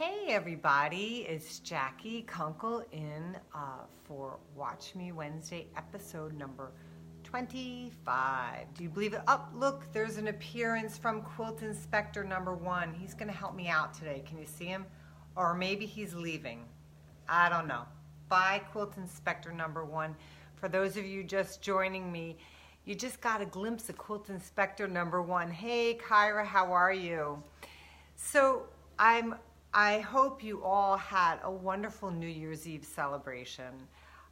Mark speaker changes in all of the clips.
Speaker 1: Hey everybody, it's Jackie Kunkel in for Watch Me Wednesday episode number 25. Do you believe it? Oh, look, there's an appearance from Quilt Inspector number 1. He's going to help me out today. Can you see him? Or maybe he's leaving. I don't know. Bye, Quilt Inspector number 1. For those of you just joining me, you just got a glimpse of Quilt Inspector number 1. Hey, Kyra, how are you? So I hope you all had a wonderful New Year's Eve celebration.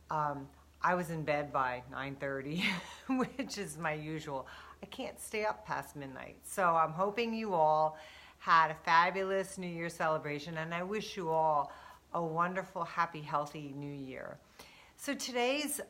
Speaker 1: I was in bed by 9:30, which is my usual. I can't stay up past midnight. So I'm hoping you all had a fabulous New Year celebration, and I wish you all a wonderful, happy, healthy New Year. So today's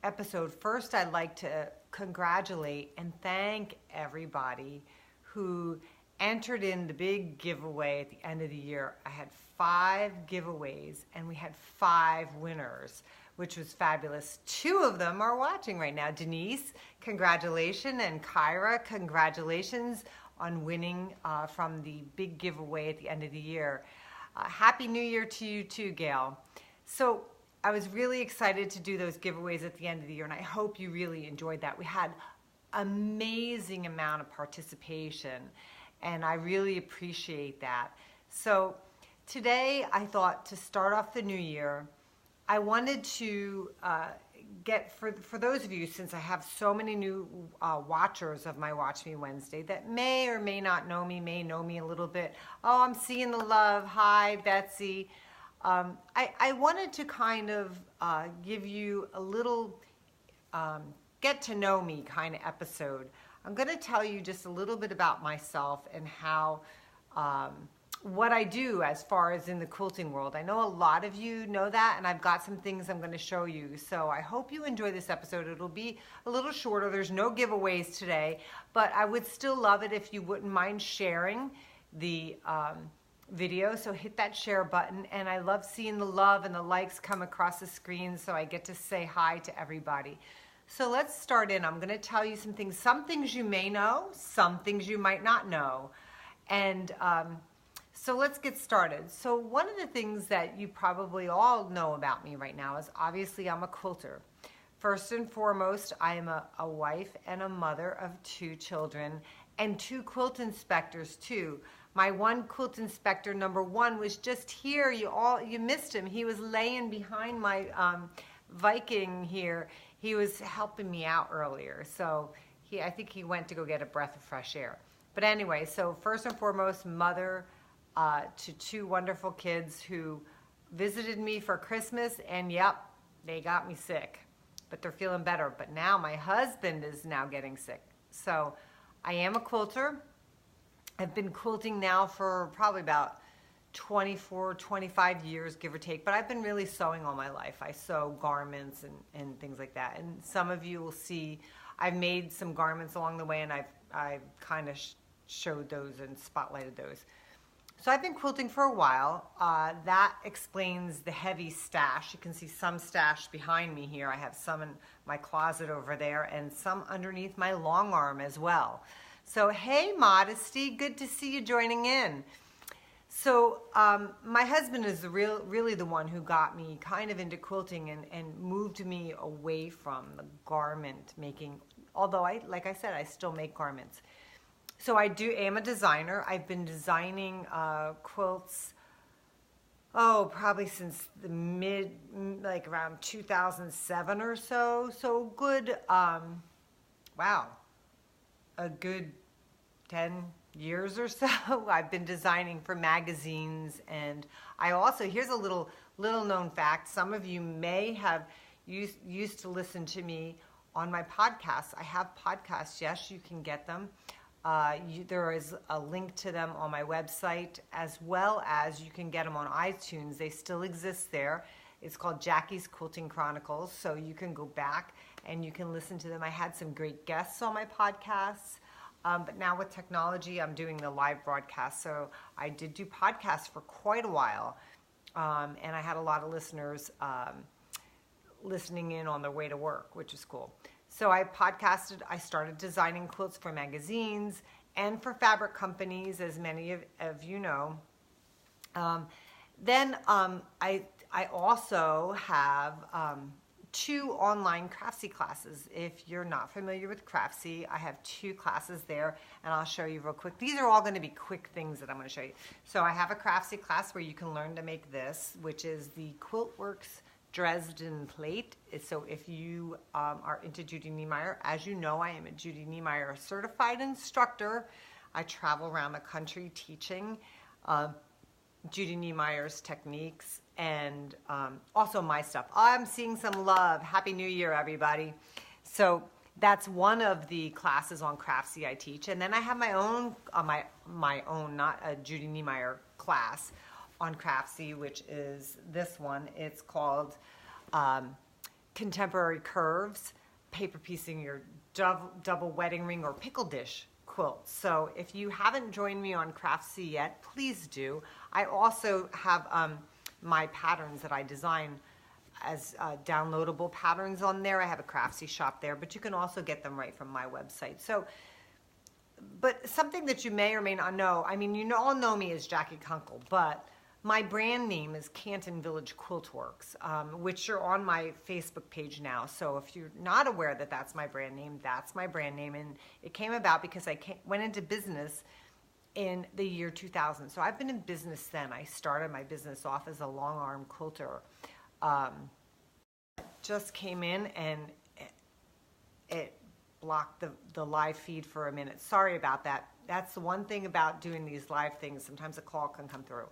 Speaker 1: episode, first I'd like to congratulate and thank everybody who entered in the big giveaway at the end of the year. I had 5 giveaways and we had 5 winners, which was fabulous. 2 of them are watching right now. Denise, congratulations, and Kyra, congratulations on winning from the big giveaway at the end of the year. Happy New Year to you too, Gail. So I was really excited to do those giveaways at the end of the year, and I hope you really enjoyed that. We had amazing amount of participation, and I really appreciate that. So today I thought to start off the new year, I wanted to get, for those of you, since I have so many new watchers of my Watch Me Wednesday that may or may not know me, may know me a little bit. Oh, I'm seeing the love. Hi, Betsy. I wanted to kind of give you a little get to know me kind of episode. I'm going to tell you just a little bit about myself and how, what I do as far as in the quilting world. I know a lot of you know that, and I've got some things I'm going to show you. So I hope you enjoy this episode. It'll be a little shorter. There's no giveaways today, but I would still love it if you wouldn't mind sharing the video. So hit that share button, and I love seeing the love and the likes come across the screen, so I get to say hi to everybody. So let's start in. I'm going to tell you some things you may know, some things you might not know. And so let's get started. So one of the things that you probably all know about me right now is obviously I'm a quilter. First and foremost, I am a wife and a mother of 2 children and 2 quilt inspectors too. My one quilt inspector number 1 was just here. You missed him. He was laying behind my Viking here. He was helping me out earlier, so I think he went to go get a breath of fresh air. But anyway, so first and foremost, mother to 2 wonderful kids who visited me for Christmas, and yep, they got me sick, but they're feeling better. But now my husband is now getting sick. So I am a quilter. I've been quilting now for probably about 24, 25 years, give or take, but I've been really sewing all my life. I sew garments and things like that. And some of you will see I've made some garments along the way, and I've kind of showed those and spotlighted those. So I've been quilting for a while. That explains the heavy stash. You can see some stash behind me here. I have some in my closet over there and some underneath my long arm as well. So hey, Modesty, good to see you joining in. So my husband is really the one who got me kind of into quilting and moved me away from the garment making, although like I said, I still make garments. So I am a designer. I've been designing quilts, probably since the like around 2007 or so. So good, wow, a good 10 years or so. I've been designing for magazines, and I also, here's a little known fact. Some of you may have used to listen to me on my podcasts. I have podcasts. Yes, you can get them. There is a link to them on my website, as well as you can get them on iTunes. They still exist there. It's called Jackie's Quilting Chronicles, so you can go back and you can listen to them. I had some great guests on my podcasts. But now with technology, I'm doing the live broadcast. So I did do podcasts for quite a while. And I had a lot of listeners listening in on their way to work, which is cool. So I started designing quilts for magazines and for fabric companies, as many of you know. I also have 2 online Craftsy classes. If you're not familiar with Craftsy, I have 2 classes there, and I'll show you real quick. These are all going to be quick things that I'm going to show you. So I have a Craftsy class where you can learn to make this, which is the QuiltWorks Dresden plate. So if you are into Judy Niemeyer, as you know, I am a Judy Niemeyer certified instructor. I travel around the country teaching Judy Niemeyer's techniques and also my stuff. I'm seeing some love. Happy New Year, everybody. So that's one of the classes on Craftsy I teach. And then I have my own, my own, not a Judy Niemeyer class on Craftsy, which is this one. It's called Contemporary Curves, Paper Piecing Your Double Wedding Ring or Pickle Dish Quilt. So if you haven't joined me on Craftsy yet, please do. I also have my patterns that I design as downloadable patterns on there. I have a Craftsy shop there, but you can also get them right from my website. So, but something that you may or may not know, I mean, you all know me as Jackie Kunkel, but my brand name is Canton Village Quiltworks, which are on my Facebook page now. So if you're not aware that that's my brand name, that's my brand name. And it came about because I went into business in the year 2000. So I've been in business then. I started my business off as a long arm quilter. Just came in and it blocked the live feed for a minute. Sorry about that. That's the one thing about doing these live things. Sometimes a call can come through.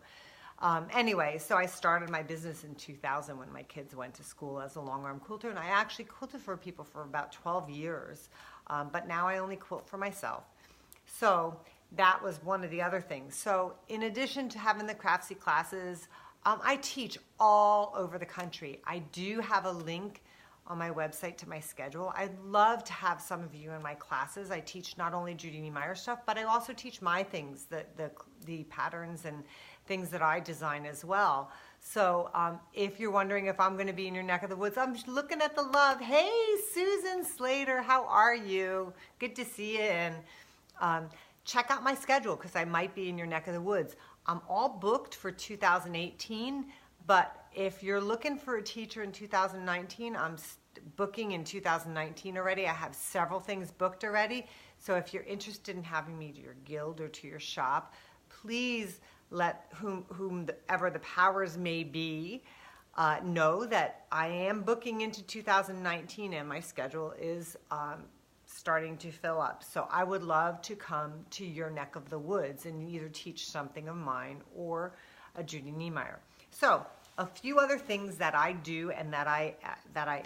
Speaker 1: Anyway, so I started my business in 2000 when my kids went to school as a long arm quilter, and I actually quilted for people for about 12 years, but now I only quilt for myself. So that was one of the other things. So in addition to having the Craftsy classes, I teach all over the country. I do have a link on my website to my schedule. I'd love to have some of you in my classes. I teach not only Judy Niemeyer stuff, but I also teach my things, the patterns and things that I design as well. So if you're wondering if I'm going to be in your neck of the woods, I'm looking at the love. Hey, Susan Slater, how are you? Good to see you. And check out my schedule because I might be in your neck of the woods. I'm all booked for 2018, but if you're looking for a teacher in 2019, I'm booking in 2019 already. I have several things booked already. So if you're interested in having me to your guild or to your shop, please let whomever the powers may be know that I am booking into 2019 and my schedule is starting to fill up. So I would love to come to your neck of the woods and either teach something of mine or a Judy Niemeyer. So a few other things that I do and that I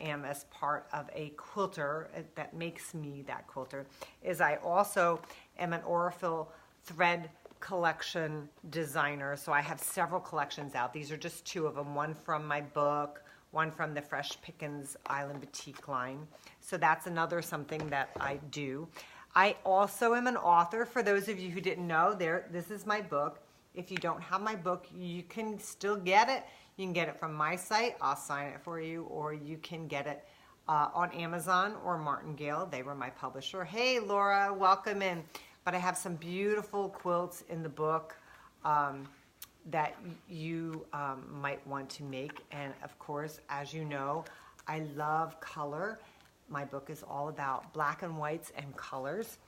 Speaker 1: am as part of a quilter that makes me that quilter is I also am an Aurifil thread collection designer. So I have several collections out. These are just 2 of them, one from my book, one from the Fresh Pickens Island Boutique line. So that's another something that I do. I also am an author. For those of you who didn't know, this is my book. If you don't have my book, you can still get it. You can get it from my site. I'll sign it for you, or you can get it on Amazon or Martingale. They were my publisher. Hey, Laura, welcome in. But I have some beautiful quilts in the book that you might want to make. And of course, as you know, I love color. My book is all about black and whites and colors.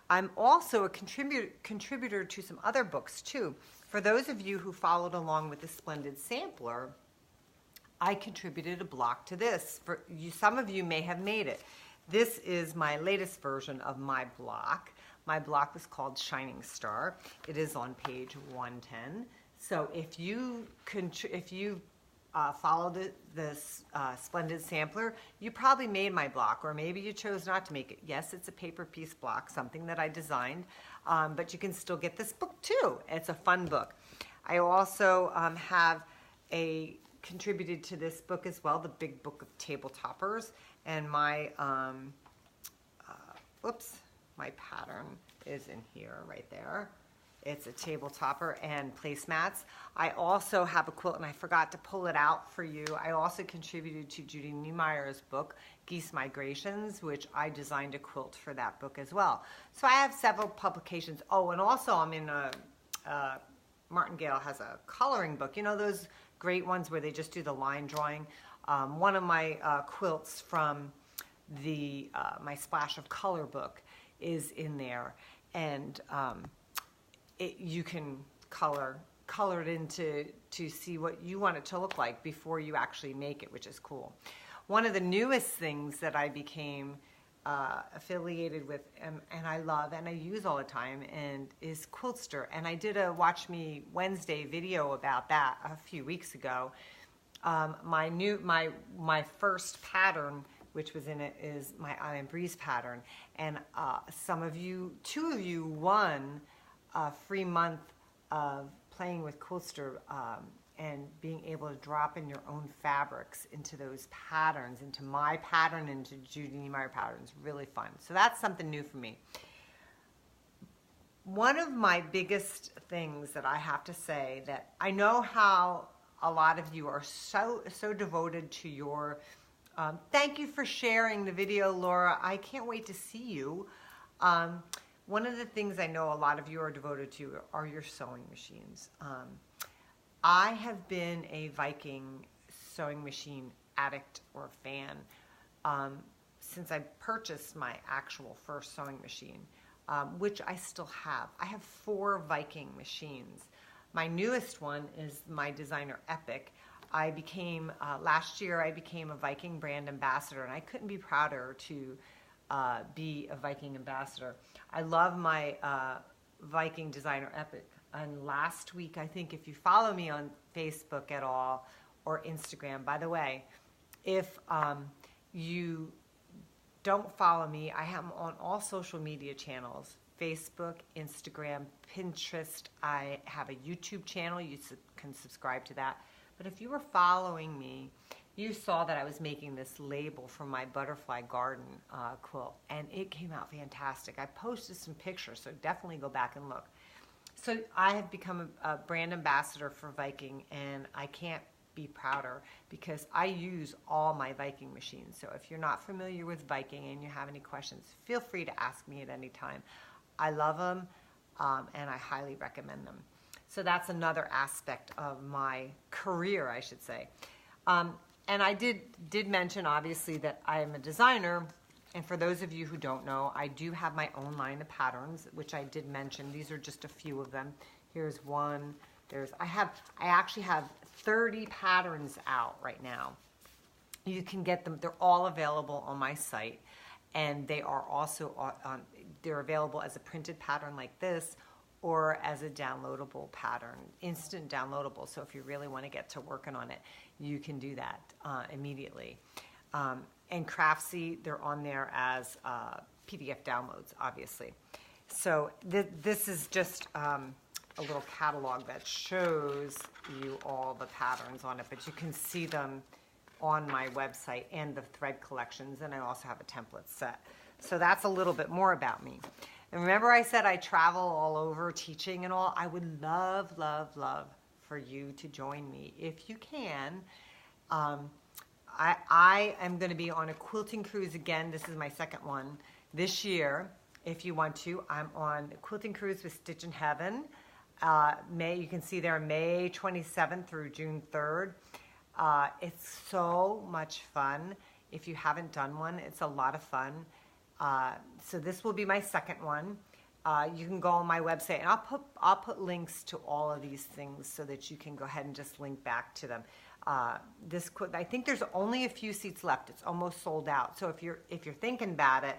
Speaker 1: I'm also a contributor to some other books too. For those of you who followed along with the Splendid Sampler, I contributed a block to this. Some of you may have made it. This is my latest version of my block. My block was called Shining Star. It is on page 110. So if you follow this Splendid Sampler, you probably made my block, or maybe you chose not to make it. Yes, it's a paper piece block, something that I designed, but you can still get this book too. It's a fun book. I also have contributed to this book as well, the Big Book of Table Toppers, and my my pattern is in here, right there. It's a table topper and placemats. I also have a quilt, and I forgot to pull it out for you. I also contributed to Judy Niemeyer's book, Geese Migrations, which I designed a quilt for that book as well. So I have several publications. Oh, and also I'm in Martingale has a coloring book. You know those great ones where they just do the line drawing? One of my quilts from the my Splash of Color book is in there, and you can color it into to see what you want it to look like before you actually make it, which is cool. One of the newest things that I became affiliated with and I love and I use all the time and is Quilter, and I did a Watch Me Wednesday video about that a few weeks ago. My first pattern, which was in it, is my Island Breeze pattern, and two of you won a free month of playing with Quilter and being able to drop in your own fabrics into those patterns, into my pattern, into Judy Niemeyer patterns. Really fun. So that's something new for me. One of my biggest things that I have to say, that I know how a lot of you are so devoted to your thank you for sharing the video, Laura. I can't wait to see you. One of the things I know a lot of you are devoted to are your sewing machines. I have been a Viking sewing machine addict or fan since I purchased my actual first sewing machine, which I still have. I have 4 Viking machines. My newest one is my designer Epic. I became, last year I became a Viking brand ambassador, and I couldn't be prouder to be a Viking ambassador. I love my Viking designer Epic. And last week, I think if you follow me on Facebook at all or Instagram, by the way, if you don't follow me, I am on all social media channels, Facebook, Instagram, Pinterest. I have a YouTube channel. You can subscribe to that. But if you were following me, you saw that I was making this label for my butterfly garden quilt, and it came out fantastic. I posted some pictures, so definitely go back and look. So I have become a brand ambassador for Viking, and I can't be prouder because I use all my Viking machines. So if you're not familiar with Viking and you have any questions, feel free to ask me at any time. I love them, and I highly recommend them. So that's another aspect of my career, I should say. And I did mention, obviously, that I am a designer. And for those of you who don't know, I do have my own line of patterns, which I did mention. These are just a few of them. Here's one. I actually have 30 patterns out right now. You can get them. They're all available on my site, and they are also they're available as a printed pattern like this, or as a downloadable pattern, instant downloadable. So if you really want to get to working on it, you can do that immediately. And Craftsy, they're on there as PDF downloads, obviously. So this is just a little catalog that shows you all the patterns on it, but you can see them on my website and the thread collections, and I also have a template set. So that's a little bit more about me. And remember I said I travel all over teaching and all? I would love, love, love for you to join me if you can. I am going to be on a quilting cruise again. This is my second one this year. If you want to, I'm on a quilting cruise with Stitch in Heaven. You can see there May 27th through June 3rd. It's so much fun. If you haven't done one, it's a lot of fun. So this will be my second one. You can go on my website, and I'll put links to all of these things so that you can go ahead and just link back to them. I think there's only a few seats left. It's almost sold out. So if you're thinking about it,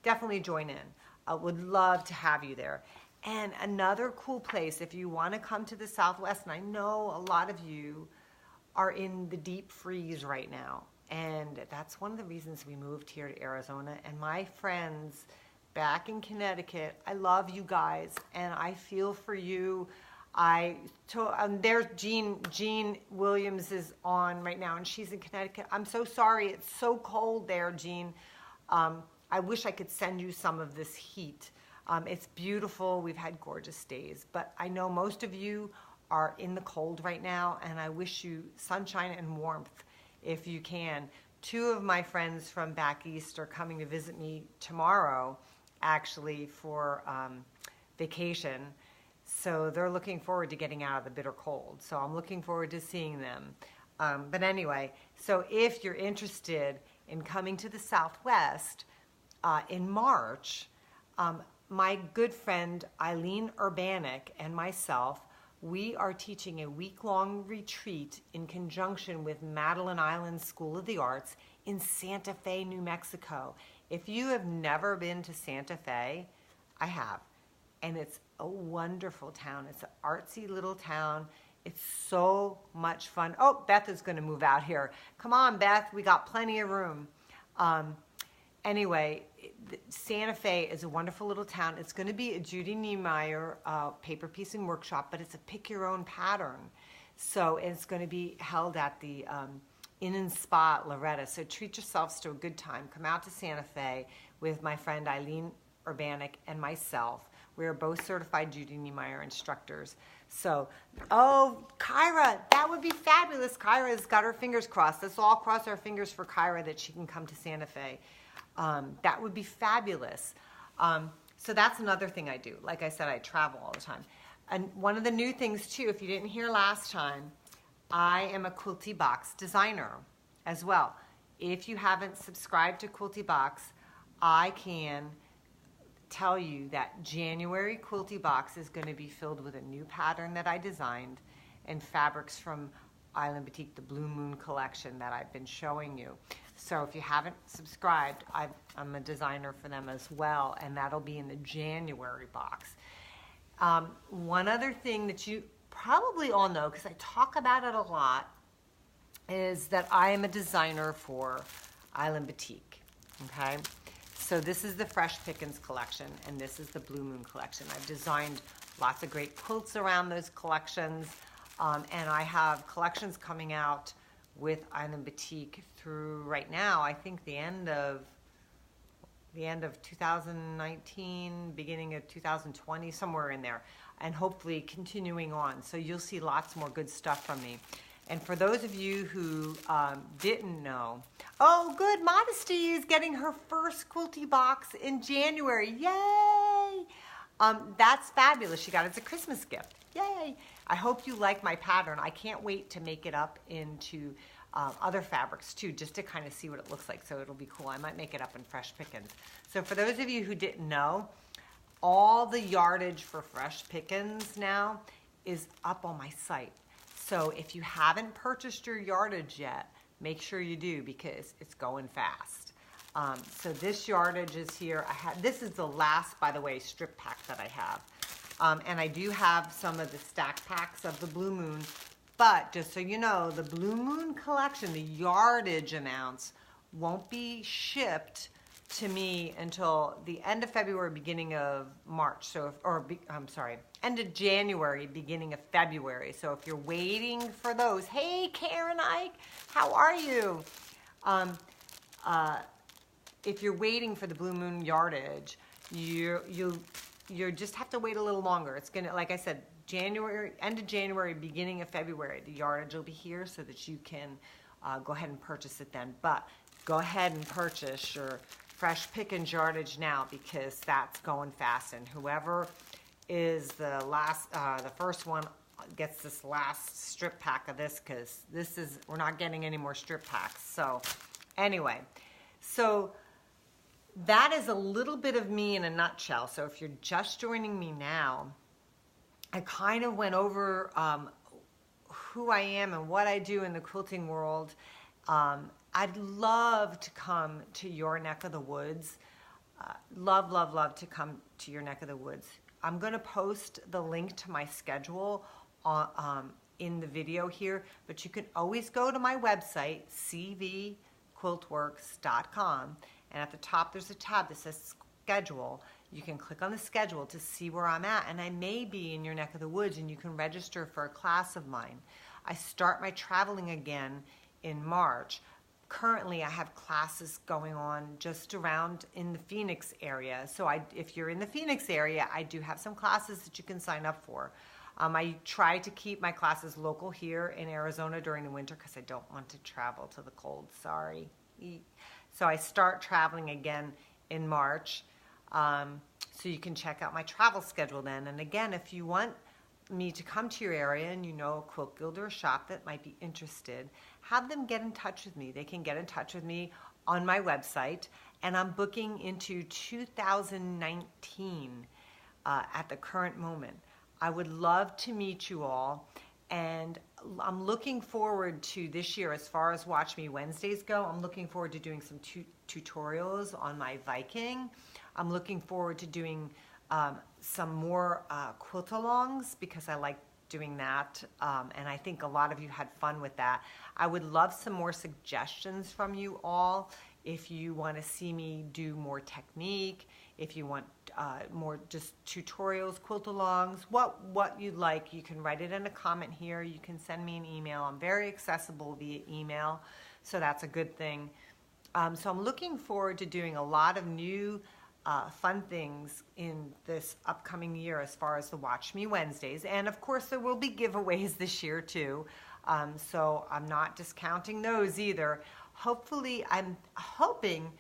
Speaker 1: definitely join in. I would love to have you there. And another cool place, if you want to come to the Southwest, and I know a lot of you are in the deep freeze right now, and that's one of the reasons we moved here to Arizona. And my friends back in Connecticut, I love you guys, and I feel for you. There's Jean Williams is on right now, and she's in Connecticut. I'm so sorry. It's so cold there, Jean. I wish I could send you some of this heat. It's beautiful. We've had gorgeous days, but I know most of you are in the cold right now, and I wish you sunshine and warmth if you can. 2 of my friends from back east are coming to visit me tomorrow, actually, for vacation. So they're looking forward to getting out of the bitter cold. So I'm looking forward to seeing them. But anyway, so if you're interested in coming to the Southwest in March, my good friend Eileen Urbanik and myself, we are teaching a week-long retreat in conjunction with Madeline Island School of the Arts in Santa Fe, New Mexico. If you have never been to Santa Fe, I have. And it's a wonderful town. It's an artsy little town. It's so much fun. Oh, Beth is going to move out here. Come on, Beth. We got plenty of room. Anyway, Santa Fe is a wonderful little town. It's going to be a Judy Niemeyer paper piecing workshop, but it's a pick-your-own pattern. So it's going to be held at the Inn and Spa at Loretta. So treat yourselves to a good time. Come out to Santa Fe with my friend Eileen Urbanik and myself. We are both certified Judy Niemeyer instructors. So, oh, Kyra, that would be fabulous. Kyra's got her fingers crossed. Let's all cross our fingers for Kyra that she can come to Santa Fe. That would be fabulous. So that's another thing I do. Like I said, I travel all the time. And one of the new things too, if you didn't hear last time, I am a Quilty Box designer as well. If you haven't subscribed to Quilty Box, I can tell you that January Quilty Box is going to be filled with a new pattern that I designed and fabrics from Island Boutique, the Blue Moon collection that I've been showing you. So if you haven't subscribed, I'm a designer for them as well, and that'll be in the January box. One other thing that you probably all know, because I talk about it a lot, is that I am a designer for Island Boutique, okay? So this is the Fresh Pickins collection, and this is the Blue Moon collection. I've designed lots of great quilts around those collections, and I have collections coming out with Island Boutique through right now, I think the end of 2019, beginning of 2020, somewhere in there, and hopefully continuing on. So you'll see lots more good stuff from me. And for those of you who didn't know, oh, good, Modesty is getting her first Quilty Box in January. Yay! That's fabulous. She got it as a Christmas gift. Yay! I hope you like my pattern. I can't wait to make it up into other fabrics too, just to kind of see what it looks like. So it'll be cool. I might make it up in Fresh Pickins. So for those of you who didn't know, all the yardage for Fresh Pickins now is up on my site. So if you haven't purchased your yardage yet, make sure you do, because it's going fast. So this yardage is here. This is the last, by the way, strip pack that I have. And I do have some of the stack packs of the Blue Moon. But just so you know, the Blue Moon collection, the yardage amounts, won't be shipped to me until the end of February, beginning of March. So, end of January, beginning of February. So if you're waiting for those, hey, Karen Ike, how are you? If you're waiting for the Blue Moon yardage, you just have to wait a little longer. It's gonna, like I said, January, end of January, beginning of February, the yardage will be here so that you can go ahead and purchase it then. But go ahead and purchase your Fresh Pickins yardage now, because that's going fast. And whoever is the first one gets this last strip pack of this, because we're not getting any more strip packs. So anyway, so that is a little bit of me in a nutshell. So if you're just joining me now, I kind of went over who I am and what I do in the quilting world. I'd love to come to your neck of the woods. Love, love, love to come to your neck of the woods. I'm going to post the link to my schedule in the video here, but you can always go to my website, cvquiltworks.com, and at the top there's a tab that says schedule. You can click on the schedule to see where I'm at, and I may be in your neck of the woods, and you can register for a class of mine. I start my traveling again in March. Currently, I have classes going on just around in the Phoenix area. So if you're in the Phoenix area, I do have some classes that you can sign up for. I try to keep my classes local here in Arizona during the winter because I don't want to travel to the cold, sorry. So I start traveling again in March. So So you can check out my travel schedule then. And again, if you want me to come to your area and you know a quilt gilder or shop that might be interested, have them get in touch with me. They can get in touch with me on my website, and I'm booking into 2019 at the current moment. I would love to meet you all, and I'm looking forward to this year. As far as Watch Me Wednesdays go, I'm looking forward to doing some tutorials on my Viking. I'm looking forward to doing some more quilt-alongs because I like doing that, and I think a lot of you had fun with that. I would love some more suggestions from you all. If you want to see me do more technique, if you want more just tutorials, quilt-alongs, what you'd like, you can write it in a comment here. You can send me an email. I'm very accessible via email, so that's a good thing. So I'm looking forward to doing a lot of new fun things in this upcoming year as far as the Watch Me Wednesdays. And of course there will be giveaways this year too. So I'm not discounting those either. Hopefully, I'm hoping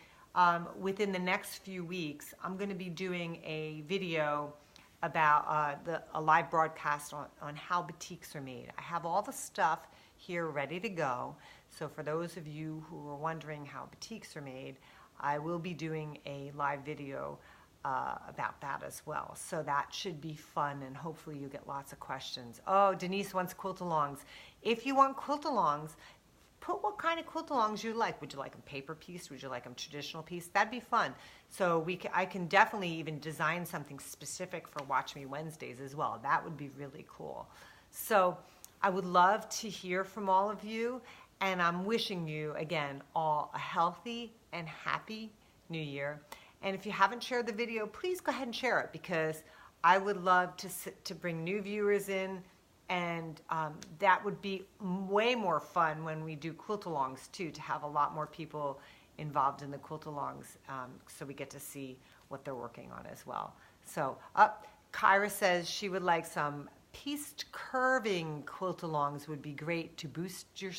Speaker 1: within the next few weeks, I'm going to be doing a video about a live broadcast on how batiks are made. I have all the stuff here ready to go. So for those of you who are wondering how batiks are made, I will be doing a live video about that as well. So that should be fun, and hopefully you get lots of questions. Oh, Denise wants quilt-alongs. If you want quilt-alongs, put what kind of quilt-alongs you like. Would you like them paper piece? Would you like them traditional piece? That'd be fun. So I can definitely even design something specific for Watch Me Wednesdays as well. That would be really cool. So I would love to hear from all of you, and I'm wishing you, again, all a healthy and happy New Year. And if you haven't shared the video, please go ahead and share it, because I would love to bring new viewers in, and that would be way more fun when we do quilt-alongs too, to have a lot more people involved in the quilt-alongs, so we get to see what they're working on as well. So Kyra says she would like some pieced curving quilt-alongs would be great to boost your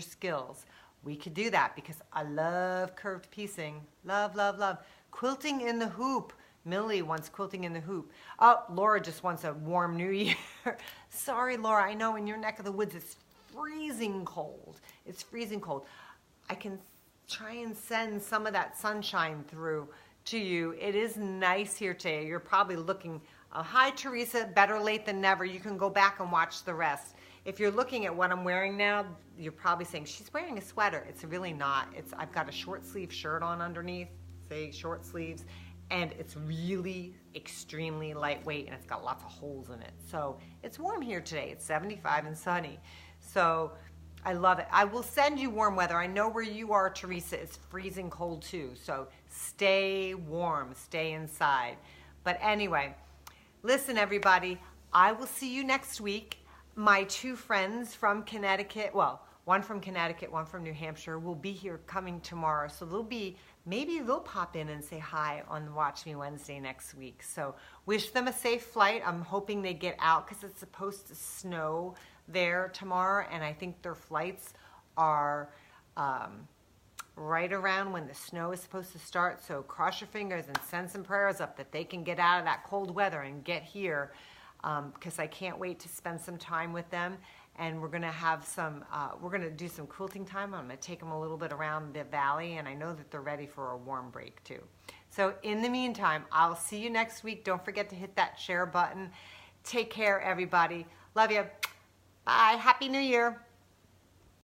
Speaker 1: skills. We could do that because I love curved piecing. Love, love, love. Quilting in the hoop. Millie wants quilting in the hoop. Oh, Laura just wants a warm New Year. Sorry, Laura. I know in your neck of the woods it's freezing cold. It's freezing cold. I can try and send some of that sunshine through to you. It is nice here today. You're probably looking... hi, Teresa. Better late than never. You can go back and watch the rest. If you're looking at what I'm wearing now, you're probably saying, she's wearing a sweater. It's really not. I've got a short sleeve shirt on underneath, say short sleeves, and it's really extremely lightweight, and it's got lots of holes in it. So it's warm here today. It's 75 and sunny. So I love it. I will send you warm weather. I know where you are, Teresa, it's freezing cold too. So stay warm, stay inside. But anyway, listen, everybody, I will see you next week. My two friends from Connecticut, well, one from Connecticut, one from New Hampshire, will be here coming tomorrow. So maybe they'll pop in and say hi on Watch Me Wednesday next week. So wish them a safe flight. I'm hoping they get out because it's supposed to snow there tomorrow. And I think their flights are right around when the snow is supposed to start. So cross your fingers and send some prayers up that they can get out of that cold weather and get here. Because I can't wait to spend some time with them, and we're going to have we're going to do some quilting time. I'm going to take them a little bit around the valley, and I know that they're ready for a warm break too. So in the meantime, I'll see you next week. Don't forget to hit that share button. Take care, everybody. Love you. Bye. Happy New Year.